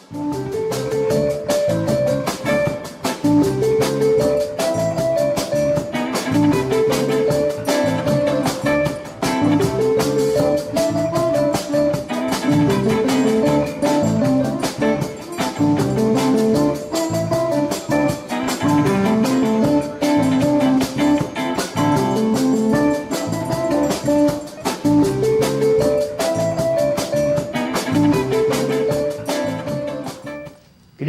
Good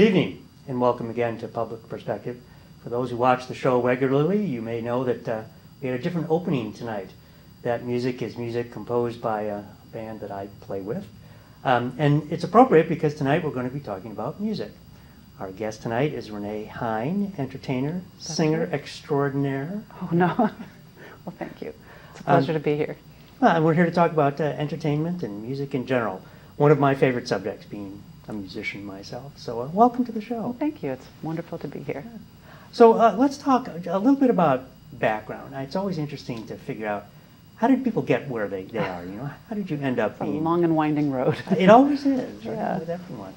evening, and welcome again to Public Perspective. For those who watch the show regularly, you may know that we had a different opening tonight. That music is music composed by a band that I play with. And it's appropriate because tonight we're going to be talking about music. Our guest tonight is Renee Hein, entertainer, singer extraordinaire. Oh, no. Well, thank you. It's a pleasure to be here. And we're here to talk about entertainment and music in general. One of my favorite subjects, being a musician myself. So welcome to the show. Well, thank you. It's wonderful to be here. So let's talk a little bit about background. It's always interesting to figure out, how did people get where they are? You know, how did you end up being? A long and winding road. It always is, right? Yeah. With everyone.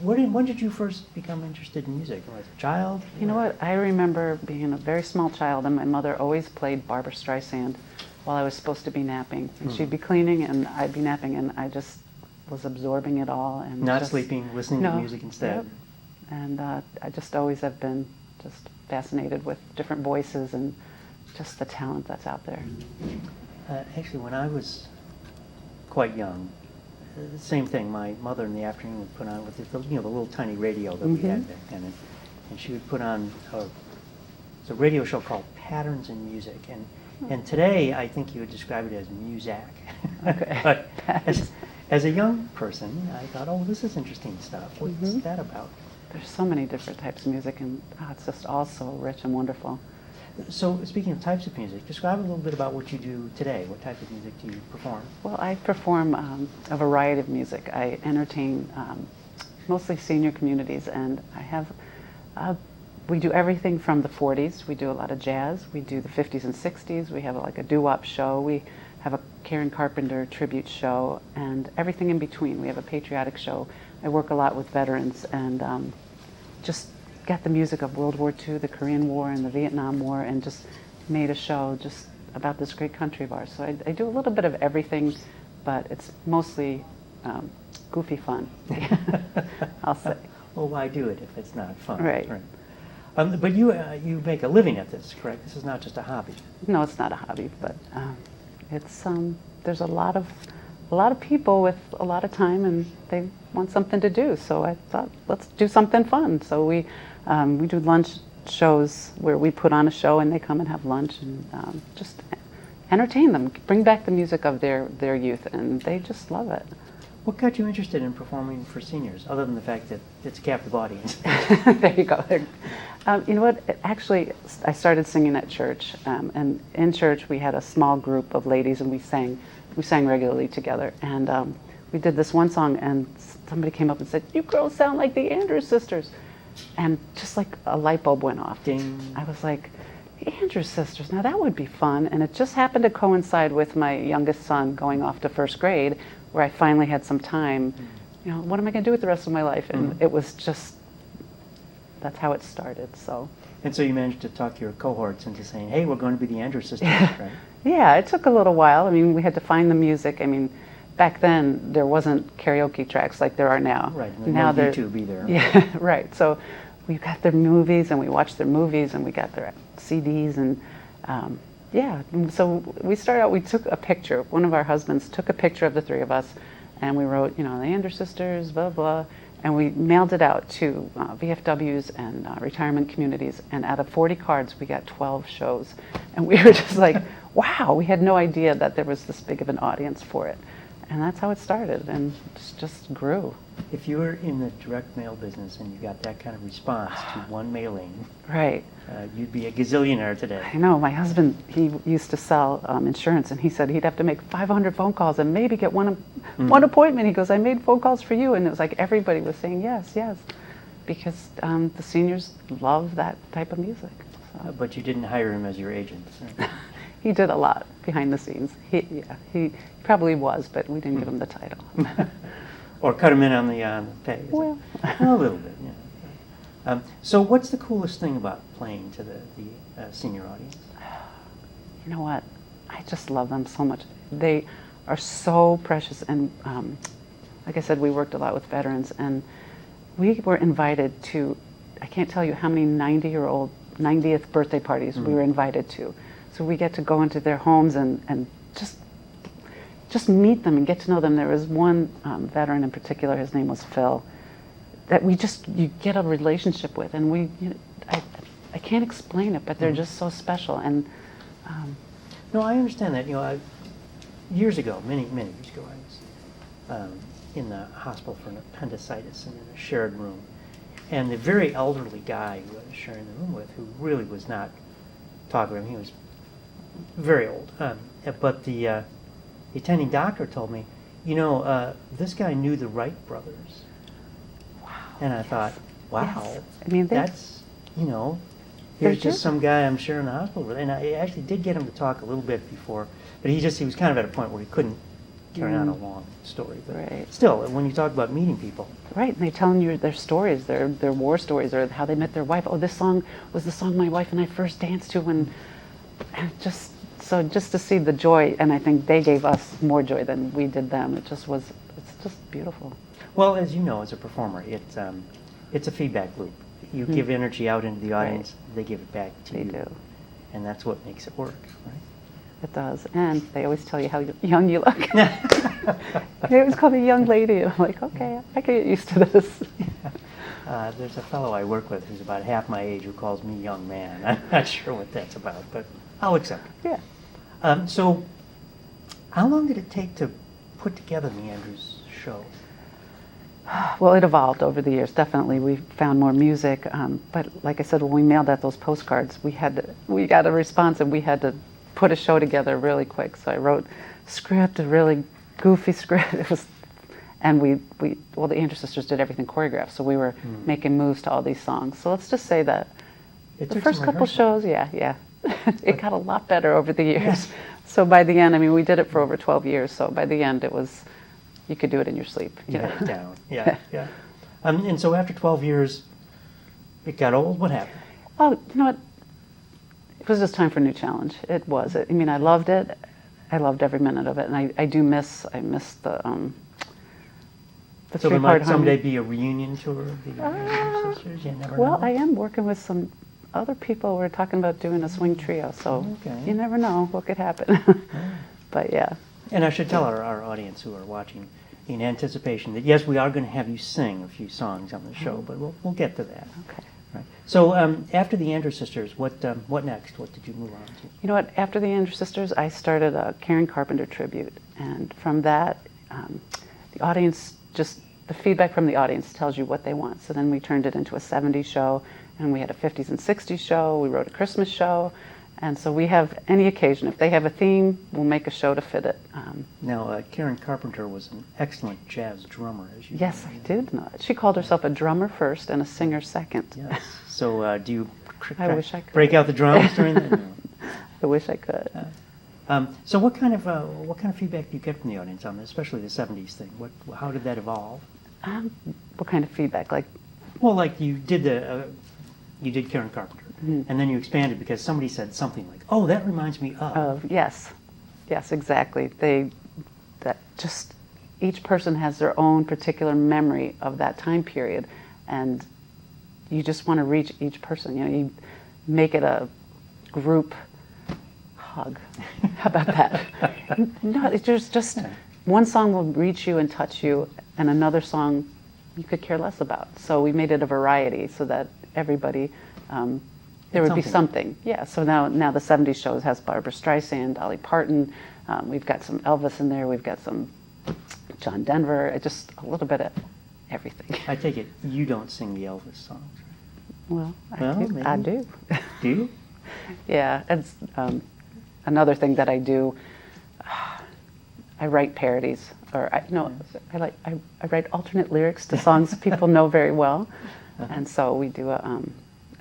When did you first become interested in music? As a child? You know what? I remember being a very small child, and my mother always played Barbra Streisand while I was supposed to be napping. And she'd be cleaning, and I'd be napping, and I just was absorbing it all. And Not sleeping, listening to music instead. Yep. And I just always have been just fascinated with different voices and just the talent that's out there. Actually, when I was quite young, the same thing. My mother in the afternoon would put on with the little tiny radio that we had back then, and she would put on it's a radio show called Patterns in Music, and today I think you would describe it as Muzak. Okay. But as a young person, I thought, oh, this is interesting stuff. What's that about? There's so many different types of music, and it's just all so rich and wonderful. So speaking of types of music, describe a little bit about what you do today. What type of music do you perform? Well, I perform a variety of music. I entertain mostly senior communities, and I have, we do everything from the 40s. We do a lot of jazz. We do the 50s and 60s. We have like a doo-wop show. We have a Karen Carpenter tribute show, and everything in between. We have a patriotic show. I work a lot with veterans, and just got the music of World War II, the Korean War, and the Vietnam War, and just made a show just about this great country of ours. So I do a little bit of everything, but it's mostly goofy fun, I'll say. Well, why do it if it's not fun? Right. But you make a living at this, correct? This is not just a hobby. No, it's not a hobby, but it's there's a lot of people with a lot of time, and they want something to do. So I thought, let's do something fun. So we do lunch shows where we put on a show, and they come and have lunch, and just entertain them, bring back the music of their youth, and they just love it. What got you interested in performing for seniors, other than the fact that it's a captive audience? There you go. You know what? Actually, I started singing at church, and in church we had a small group of ladies, and we sang regularly together. And we did this one song, and somebody came up and said, "You girls sound like the Andrews Sisters," and just like a light bulb went off. Ding. I was like, "The Andrews Sisters? Now that would be fun." And it just happened to coincide with my youngest son going off to first grade, where I finally had some time. You know, what am I going to do with the rest of my life? And it was just, that's how it started. So. And so you managed to talk your cohorts into saying, "Hey, we're going to be the Andrews Sisters," right? Yeah, it took a little while. I mean, we had to find the music. I mean, back then there wasn't karaoke tracks like there are now. Right. Now no YouTube either. Yeah, right. So we got their movies, and we watched their movies, and we got their CDs, and yeah. So we started out. We took a picture. One of our husbands took a picture of the three of us, and we wrote, you know, the Andrews Sisters, blah blah, and we mailed it out to VFWs and retirement communities. And out of 40 cards, we got 12 shows, and we were just like, wow. We had no idea that there was this big of an audience for it. And that's how it started, and it just grew. If you were in the direct mail business and you got that kind of response to one mailing, right, you'd be a gazillionaire today. I know. My husband, he used to sell insurance, and he said he'd have to make 500 phone calls and maybe get one appointment. He goes, "I made phone calls for you," and it was like everybody was saying yes, yes, because the seniors love that type of music. So. But you didn't hire him as your agent. Right? He did a lot behind the scenes. He probably was, but we didn't give him the title. Or cut them in on the pay? Well. A little bit, yeah. So what's the coolest thing about playing to the senior audience? You know what? I just love them so much. They are so precious, and like I said, we worked a lot with veterans, and we were invited to, I can't tell you how many 90th birthday parties we were invited to. So we get to go into their homes and just meet them and get to know them. There was one veteran in particular, his name was Phil, that you get a relationship with, and I can't explain it, but they're just so special. And no, I understand that. Years ago, many years ago, I was in the hospital for an appendicitis and in a shared room, and the very elderly guy who I was sharing the room with, who really was not talkative, he was very old, but the attending doctor told me, this guy knew the Wright brothers. wow. And I thought, wow, Yes. I mean, that's, here's just some guy I'm sharing the hospital with. And I actually did get him to talk a little bit before, but he was kind of at a point where he couldn't carry on a long story. But Right. still, when you talk about meeting people. Right, and they're telling you their stories, their war stories, or how they met their wife. Oh, this song was the song my wife and I first danced to, and just to see the joy, and I think they gave us more joy than we did them. It's just beautiful. Well, as you know, as a performer, it's a feedback loop. You give energy out into the audience, they give it back to you. They do. And that's what makes it work, right? It does, and they always tell you how young you look. They always call me young lady. I'm like, okay, I can get used to this. There's a fellow I work with who's about half my age who calls me young man. I'm not sure what that's about, but I'll accept it. Yeah. So how long did it take to put together the Andrews show? Well, it evolved over the years. Definitely, we found more music. But like I said, when we mailed out those postcards, we got a response, and we had to put a show together really quick. So I wrote a script, a really goofy script. And the Andrews Sisters did everything choreographed. So we were making moves to all these songs. So let's just say that the first couple shows, yeah. It got a lot better over the years. Yes. So by the end, we did it for over 12 years. So by the end, you could do it in your sleep. You had it down. Yeah. And so after 12 years, it got old. What happened? Oh, you know what? It was just time for a new challenge. It was. I loved it. I loved every minute of it, and I miss the So there might someday be a reunion tour of the Andrews Sisters? You never know. Well, I am working with some other people. We're talking about doing a swing trio, so you never know what could happen. But yeah. And I should tell our audience who are watching in anticipation that, yes, we are going to have you sing a few songs on the show, but we'll get to that. Okay. Right. So after the Andrews Sisters, what next? What did you move on to? You know what? After the Andrews Sisters, I started a Karen Carpenter tribute, and from that, the audience the feedback from the audience tells you what they want. So then we turned it into a 70s show, and we had a 50s and 60s show. We wrote a Christmas show, and so we have any occasion. If they have a theme, we'll make a show to fit it. Now, Karen Carpenter was an excellent jazz drummer, as you know. Yes, I did know that. She called herself a drummer first and a singer second. Yes. So do you I wish I could. break out the drums during that? No. I wish I could. So what kind of feedback do you get from the audience on this, especially the 70s thing? How did that evolve? What kind of feedback? Well, like you did Karen Carpenter, and then you expanded because somebody said something like, "Oh, that reminds me of." Yes, exactly. Each person has their own particular memory of that time period, and you just want to reach each person. You make it a group hug. How about that? No, there's just one song will reach you and touch you, and another song you could care less about. So we made it a variety so that everybody, there would be something. Yeah, so now the 70s shows has Barbra Streisand, Dolly Parton, we've got some Elvis in there, we've got some John Denver, just a little bit of everything. I take it you don't sing the Elvis songs, right? Well, I do. Do you? Yeah, it's another thing that I do. I write parodies, I write alternate lyrics to songs people know very well, and so we do a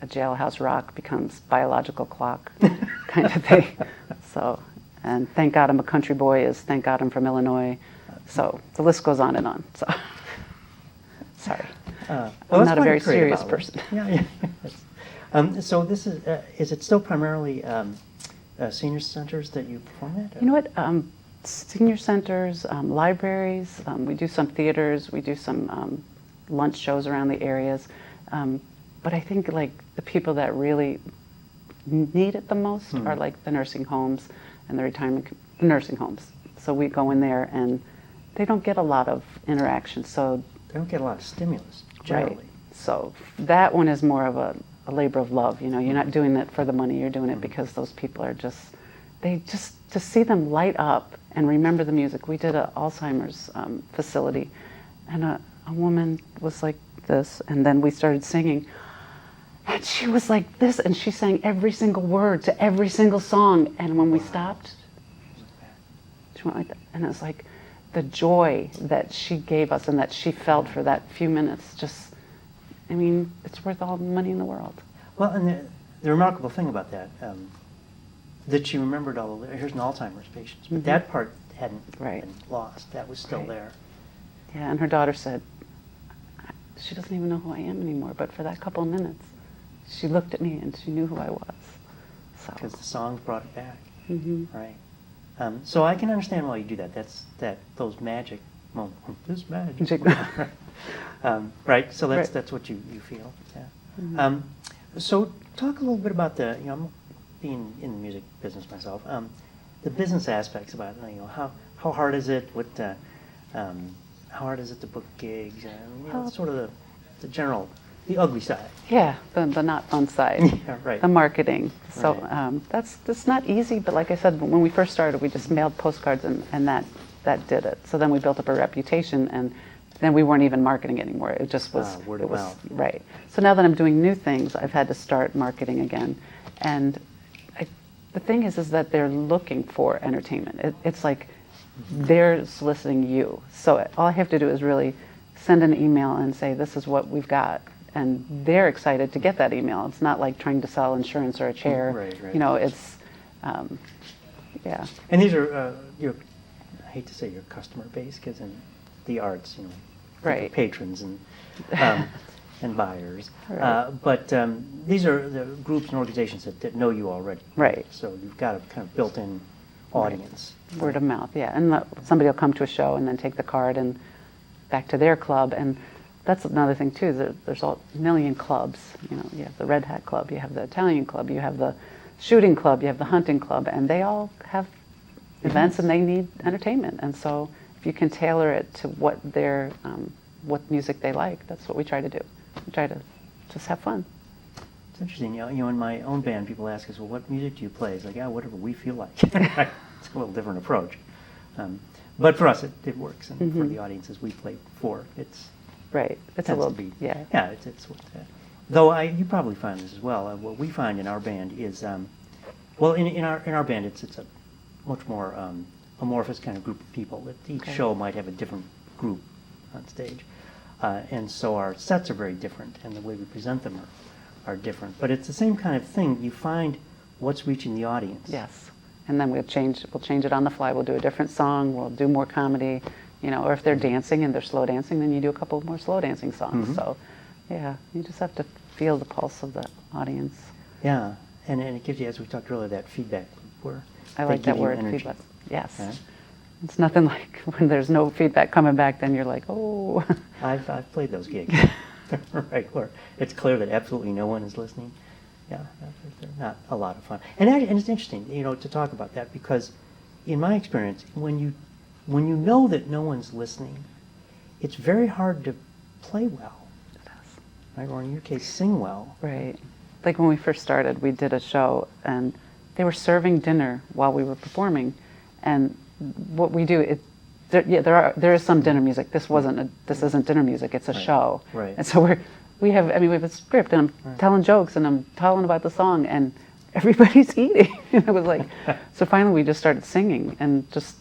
jailhouse rock becomes biological clock kind of thing. So, and Thank God I'm a Country Boy is Thank God I'm from Illinois. So the list goes on and on. So. Well, I'm that's not a quite very creative serious outlet. person. Yeah. So this is it still primarily senior centers that you perform at? You know what? Senior centers, libraries, we do some theaters, we do some lunch shows around the areas. But I think like the people that really need it the most are like the nursing homes and the nursing homes. So we go in there and they don't get a lot of interaction. So They don't get a lot of stimulus, generally. right. So that one is more of a labor of love. You know, you're not doing it for the money. You're doing it because those people are just to see them light up and remember the music. We did an Alzheimer's facility, and a woman was like this, and then we started singing, and she was like this, and she sang every single word to every single song. And when we stopped, she went like that, and it was like the joy that she gave us and that she felt for that few minutes. Just, I mean, it's worth all the money in the world. Well, and the remarkable thing about that, that she remembered all the here's an Alzheimer's patient, but that part hadn't Right. been lost. That was still Right. there. Yeah, and her daughter said, she doesn't even know who I am anymore, but for that couple of minutes, she looked at me and she knew who I was. So, Because the songs brought it back, mhm. right? So I can understand why you do that. That's those magic moments. This magic. Right. So Right. that's what you feel. Yeah. Mhm. So talk a little bit about I'm being in the music business myself. The business aspects about it. How hard is it? How hard is it to book gigs? Sort of the general, the ugly side. Yeah, the not fun side. Yeah, right. The marketing. So Right. that's not easy, but like I said, when we first started, we just mailed postcards and that did it. So then we built up a reputation, and then we weren't even marketing anymore. It just was Word it of was mouth. right. So now that I'm doing new things, I've had to start marketing again, and the thing is that they're looking for entertainment. It's like they're soliciting you. So all I have to do is really send an email and say, this is what we've got. And they're excited to get that email. It's not like trying to sell insurance or a chair. Right. You know, it's, yeah. And these are I hate to say your customer base, because in the arts, think of Right. patrons and and buyers. Right. But these are the groups and organizations that know you already. Right. So you've got a kind of built-in audience. Word of mouth, yeah. And somebody will come to a show and then take the card and back to their club. And that's another thing too. There's a million clubs. You have the Red Hat Club, you have the Italian Club, you have the shooting club, you have the hunting club, and they all have events and they need entertainment. And so if you can tailor it to what what music they like, that's what we try to do. We try to just have fun. It's interesting. In my own band, people ask us, well, what music do you play? It's like, whatever we feel like. It's a little different approach. But for us, it works. And for the audiences we play for, it's right. It's a tends little, to be, yeah. Yeah, it's what, though you probably find this as well. What we find in our band is, well, in our band, it's a much more amorphous kind of group of people. That each show might have a different group on stage, and so our sets are very different, and the way we present them are different. But it's the same kind of thing. You find what's reaching the audience. Yes. And then we'll change it on the fly. We'll do a different song. We'll do more comedy, or if they're dancing and they're slow dancing, then you do a couple more slow dancing songs. So, yeah, you just have to feel the pulse of the audience. Yeah, and it gives you, as we talked earlier, that feedback where I like they that give you word, energy. feedback. Yes. Yeah. It's nothing like when there's no feedback coming back, then you're like, oh. I've played those gigs, right, where it's clear that absolutely no one is listening. Yeah, they're not a lot of fun. And it's interesting, to talk about that, because in my experience, when you know that no one's listening, it's very hard to play well, right? Or in your case, sing well. Right. Like when we first started, we did a show, and they were serving dinner while we were performing, and what we do, there is some dinner music. This isn't dinner music. It's a show. Right. And so we have a script, and I'm telling jokes, and I'm telling about the song, and everybody's eating. And it was like, so finally we just started singing, and just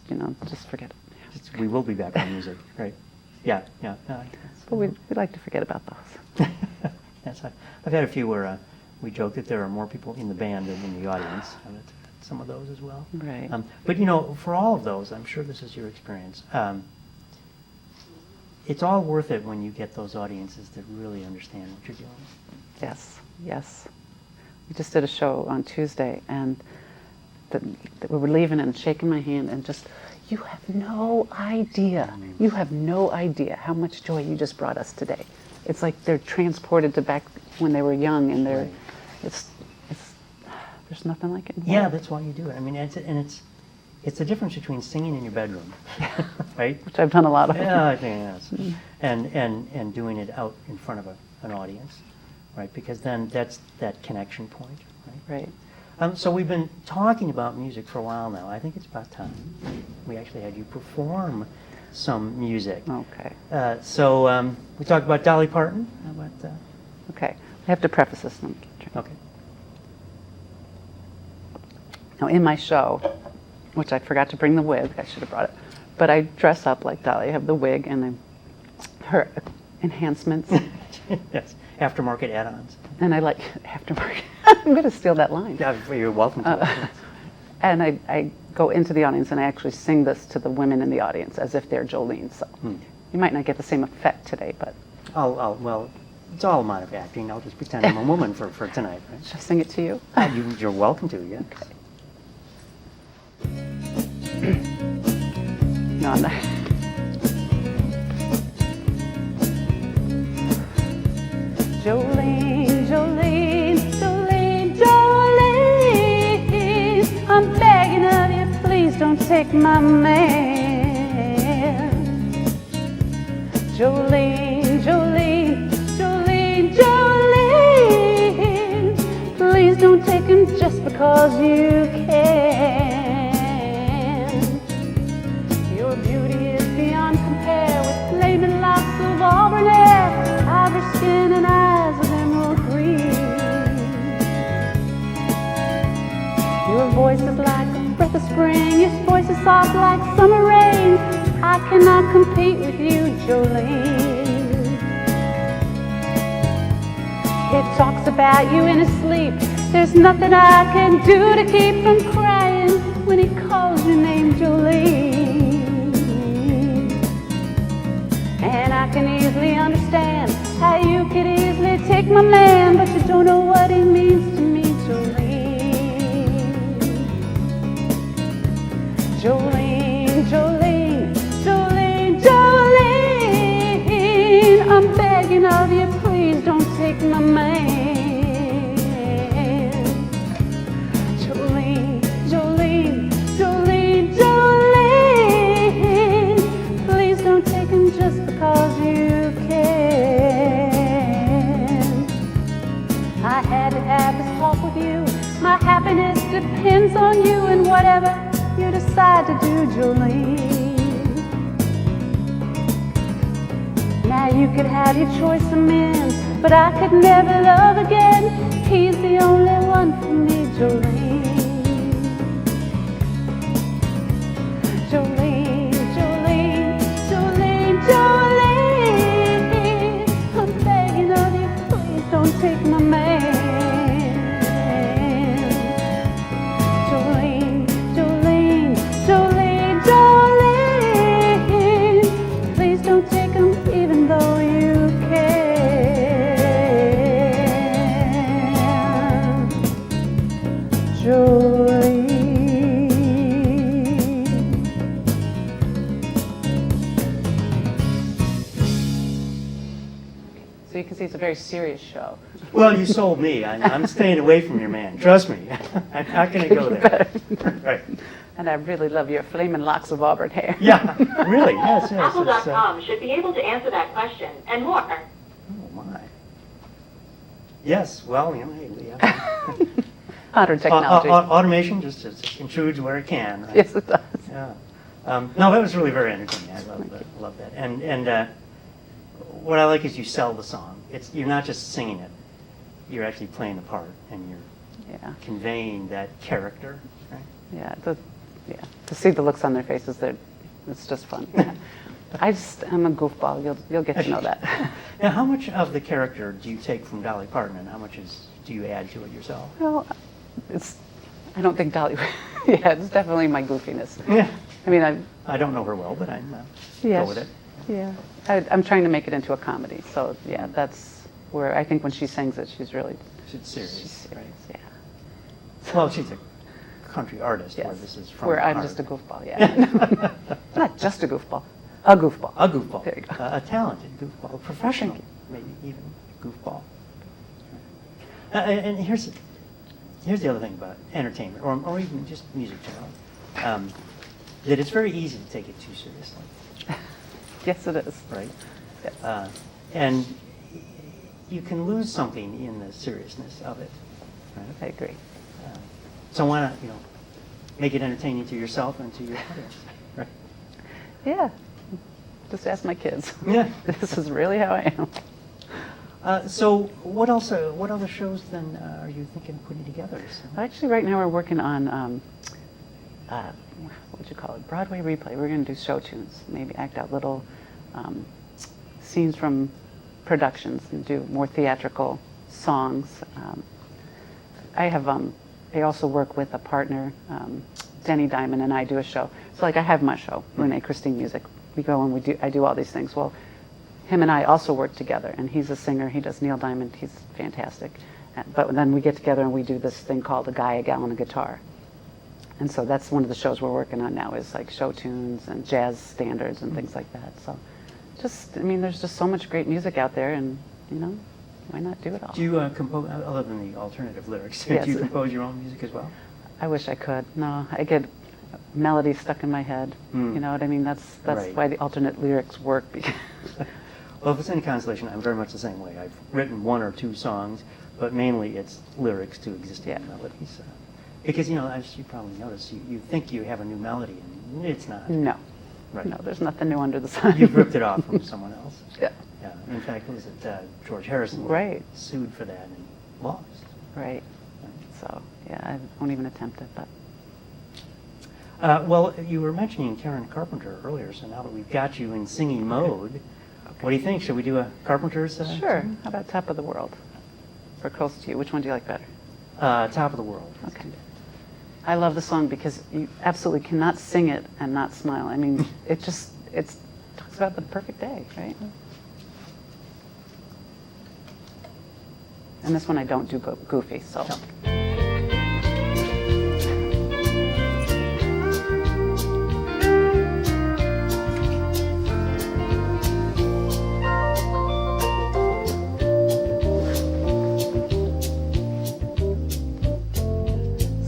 forget it. We will be back on music, right? Yeah. But we like to forget about those. Yes, I've had a few where we joke that there are more people in the band than in the audience. Some of those as well. Right. But for all of those, I'm sure this is your experience. it's all worth it when you get those audiences that really understand what you're doing. Yes, yes. We just did a show on Tuesday, and we were leaving and shaking my hand and just, you have no idea. You have no idea how much joy you just brought us today. It's like they're transported to back when they were young, and they're, it's there's nothing like it. Yeah, that's why you do it. I mean, it's the difference between singing in your bedroom, right? Which I've done a lot of. Yeah, I think it is. And doing it out in front of an audience, right? Because then that's that connection point, right? Right. So we've been talking about music for a while now. I think it's about time we actually had you perform some music. Okay. So we talked about Dolly Parton. How about that? Okay. I have to preface this. Okay. Now, in my show, which I forgot to bring the wig, I should have brought it, but I dress up like Dolly. I have the wig and her enhancements. Yes, aftermarket add-ons. And I like aftermarket. I'm going to steal that line. Yeah, you're welcome to. And I go into the audience and I actually sing this to the women in the audience as if they're Jolene. So you might not get the same effect today, but... Well, it's all a matter of acting. I'll just pretend I'm a woman for tonight. Right? Should I sing it to you? You're welcome to, yeah. Okay. No, I'm not. Jolene, Jolene, Jolene, Jolene, I'm begging of you, please don't take my man. Jolene, Jolene, Jolene, Jolene, please don't take him just because you can. Your beauty is beyond compare with flaming locks of auburn hair, ivory skin and eyes of emerald green. Your voice is like a breath of spring, your voice is soft like summer rain. I cannot compete with you, Jolene. He talks about you in his sleep. There's nothing I can do to keep from crying when he calls your name, Jolene. And I can easily understand how you could easily take my man, but you don't know what he means to me, Jolene. Jolene, Jolene, Jolene, Jolene, I'm begging of you, please don't take my man. Jolene, Jolene, Jolene, Jolene, please don't take him just because you can. I had to have this talk with you. My happiness depends on you and whatever you decide to do, Jolene. Now you could have your choice of men, but I could never love again. He's the only one for me, Jolene. Jolene, Jolene, Jolene, Jolene, I'm begging of you, please don't take my man. Jolene, Jolene, Jolene, Jolene, please don't take him even though you can. Jolene. So you can see it's a very serious show. Well, you sold me. I'm staying away from your man. Trust me. I'm not going to go there. Right. And I really love your flaming locks of auburn hair. Yeah, really. Yes, yes. Apple.com should be able to answer that question and more. Oh, my. Yes, well, you know, hey, we have Modern technology. automation just intrudes where it can. Right? Yes, it does. Yeah. No, that was really very entertaining. I love that. And what I like is you sell the song. You're not just singing it. You're actually playing the part, and you're conveying that character. Right? Yeah, to see the looks on their faces, it's just fun. I'm a goofball. You'll get to know that. Now, how much of the character do you take from Dolly Parton, and how much do you add to it yourself? Well, I don't think Dolly. Yeah, it's definitely my goofiness. Yeah. I mean, I don't know her well, but I'm yeah, go with it. Yeah, I'm trying to make it into a comedy. So yeah, that's where I think when she sings it, she's really She's serious, she's serious. right? Yeah. Well, she's a country artist, where Yes. this is from. Where the I'm heart. just a goofball. Yeah. Not just a goofball. A goofball. A goofball. There you go. A talented goofball, a professional, Thank maybe even goofball. And here's the other thing about entertainment, or even just music generally, that it's very easy to take it too seriously, Yes, it is. right? Yes. And you can lose something in the seriousness of it, right? I agree. So why not, make it entertaining to yourself and to your audience, right? Yeah. Just ask my kids. Yeah. This is really how I am. So what else? What other shows then are you thinking of putting together? Actually, right now we're working on, what would you call it, Broadway replay. We're going to do show tunes, maybe act out little scenes from productions and do more theatrical songs. I also work with a partner, Denny Diamond, and I do a show. So like I have my show, Renee Christine Music. We go and I do all these things. Well, him and I also work together, and he's a singer. He does Neil Diamond. He's fantastic. But then we get together and we do this thing called A Guy, a Gal, and a Guitar. And so that's one of the shows we're working on now, is like show tunes and jazz standards and things like that. So there's just so much great music out there, and why not do it all? Do you compose, other than the alternative lyrics, Yes. do you compose your own music as well? I wish I could. No, I get melodies stuck in my head. Mm. You know what I mean? That's Right. why the alternate lyrics work. Because Well, if it's any consolation, I'm very much the same way. I've written one or two songs, but mainly it's lyrics to existing Yeah. melodies. Because, as you probably noticed, you think you have a new melody, and it's not. no, Right. no, there's nothing new under the sun. You've ripped it off from someone else. Yeah. Yeah. In fact, was it George Harrison? who Right. Sued for that and lost. Right. So yeah, I won't even attempt it. But Well, you were mentioning Karen Carpenter earlier, so now that we've got you in singing mode, what do you think? Should we do a Carpenter's? sure. song? How about Top of the World or Close to You? Which one do you like better? Top of the World. Okay. I love the song because you absolutely cannot sing it and not smile. I mean, it talks about the perfect day, right? And this one I don't do goofy, so.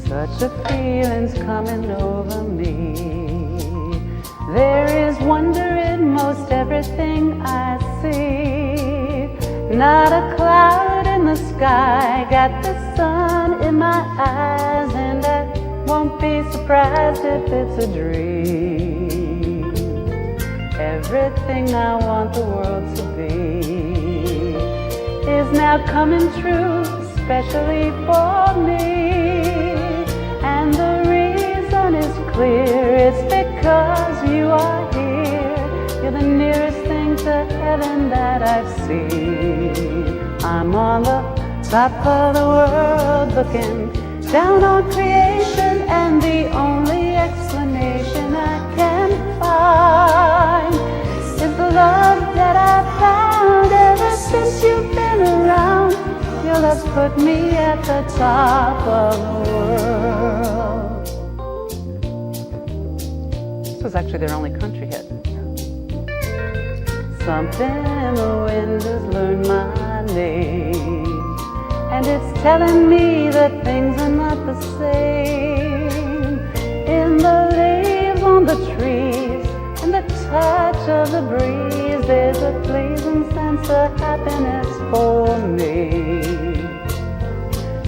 Such a feeling's coming over me. There is wonder in most everything I see. Not a cloud in the sky, got the sun in my eyes, and I won't be surprised if it's a dream. Everything I want the world to be is now coming true, especially for me. And the reason is clear, it's because you are here. You're the nearest thing to heaven that I've seen. I'm on the top of the world looking down on creation, and the only explanation I can find is the love that I've found ever since you've been around. Your love's put me at the top of the world. This was actually their only country hit. Something in the wind has learned my name, and it's telling me that things are not the same. In the leaves on the trees, and the touch of the breeze, there's a pleasing sense of happiness for me.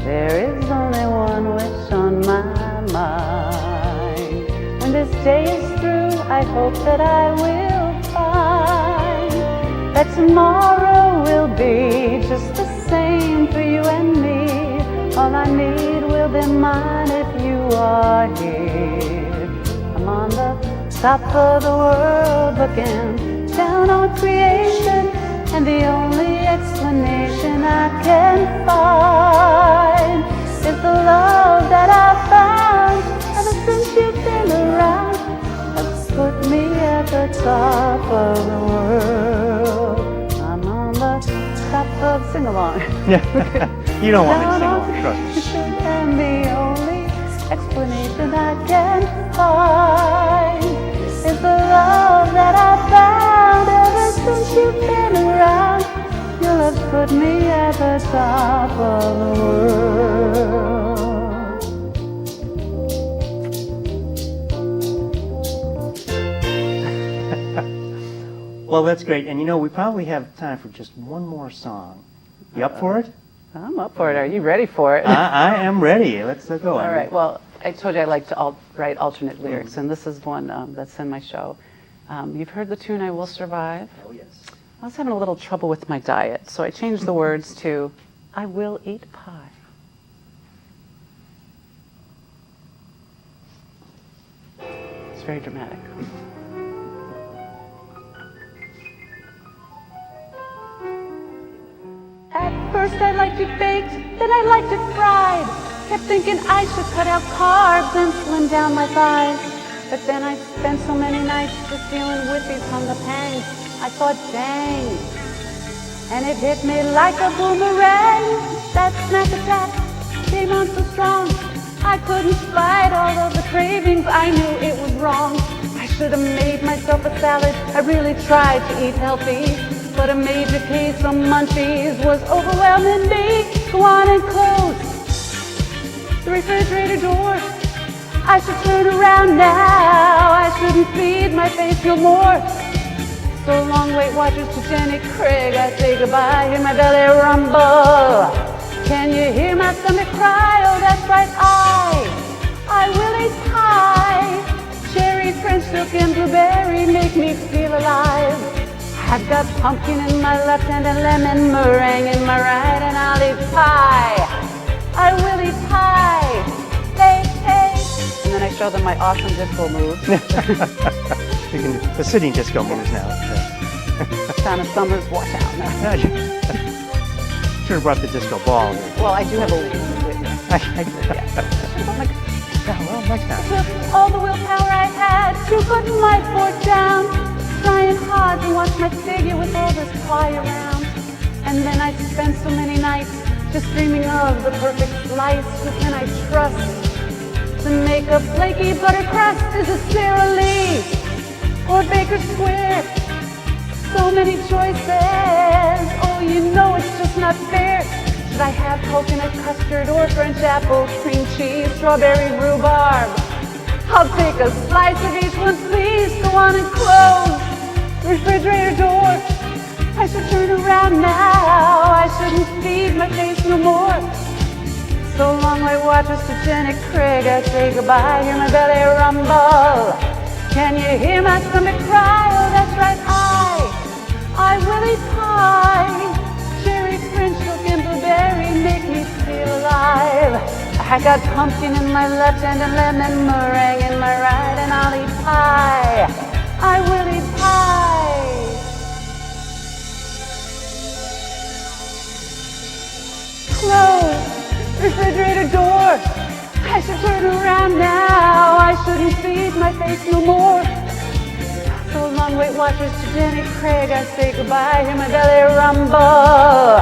There is only one wish on my mind. When this day is through, I hope that I will find that tomorrow will be just the same for you and me. All I need will be mine if you are here. I'm on the top of the world looking down on creation, and the only explanation I can find is the love that I found ever since you've been around. Has put me at the top of the world. I'm on the top of sing-along. You don't want me to sing along, trust me. And the only explanation I can find is the love that I found ever since you've been around. You'll have put me at the top of the world. Well, that's great. And you know, we probably have time for just one more song. You up for it? I'm up for it. Are you ready for it? I am ready. Let's go. All right. Well, I told you I like to write alternate lyrics, and this is one that's in my show. You've heard the tune "I Will Survive." Oh, yes. I was having a little trouble with my diet, so I changed the words to "I will eat pie." It's very dramatic. At first I liked it baked, then I liked it fried. Kept thinking I should cut out carbs and slim down my thighs. But then I spent so many nights just dealing with these hunger pangs. I thought, dang. And it hit me like a boomerang. That snack attack came on so strong. I couldn't fight all of the cravings. I knew it was wrong. I should have made myself a salad. I really tried to eat healthy. But a major case of munchies was overwhelming me. Go on and close the refrigerator door. I should turn around now. I shouldn't feed my face no more. So long, Weight Watchers, to Jenny Craig, I say goodbye. Hear my belly rumble. Can you hear my stomach cry? Oh, that's right, I will eat pie. Cherry, French silk, and blueberry make me feel alive. I've got pumpkin in my left hand and lemon meringue in my right, and I'll eat pie. I will eat pie. Hey, hey. And then I show them my awesome disco moves. The sitting disco moves now. Donna Summers, watch out now. Should have brought the disco ball. Well, I do have a lead with me. Well, next time. Took all the willpower I had to put my fork down. Trying hard to watch my figure with all this pie around. And then I spent so many nights just dreaming of the perfect slice. Who can I trust to make a flaky butter crust? Is it Sara Lee or Baker Square? So many choices. Oh, you know it's just not fair. Should I have coconut custard or French apple, cream cheese, strawberry rhubarb? I'll take a slice of each one, please. Go on and close the refrigerator door. I should turn around now. I shouldn't feed my face no more. So long, Weight Watchers, to Jenny Craig, I say goodbye. Hear my belly rumble. Can you hear my stomach cry? Oh, that's right, I will eat pie. Cherry, French silk, and blueberry make me feel alive. I got pumpkin in my left hand and lemon meringue in my right, and I'll eat pie. I will eat pie. Close refrigerator door. I should turn around now. I shouldn't feed my face no more. So long, Weight Watchers, to Jenny Craig, I say goodbye. Hear my belly rumble.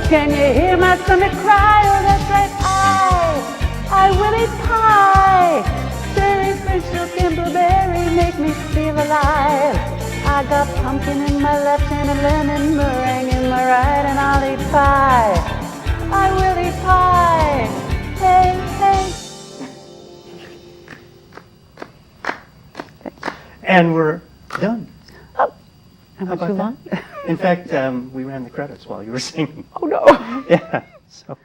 Can you hear my stomach cry? Oh, that's right, I will eat pie. Cherry, French silk, and blueberry make me feel alive. I got pumpkin in my left hand and lemon meringue in my right, and I'll eat pie. I will eat pie. Hey, hey. And we're done. Oh, am I How too about long? that? In fact, we ran the credits while you were singing. Oh no. Yeah. So.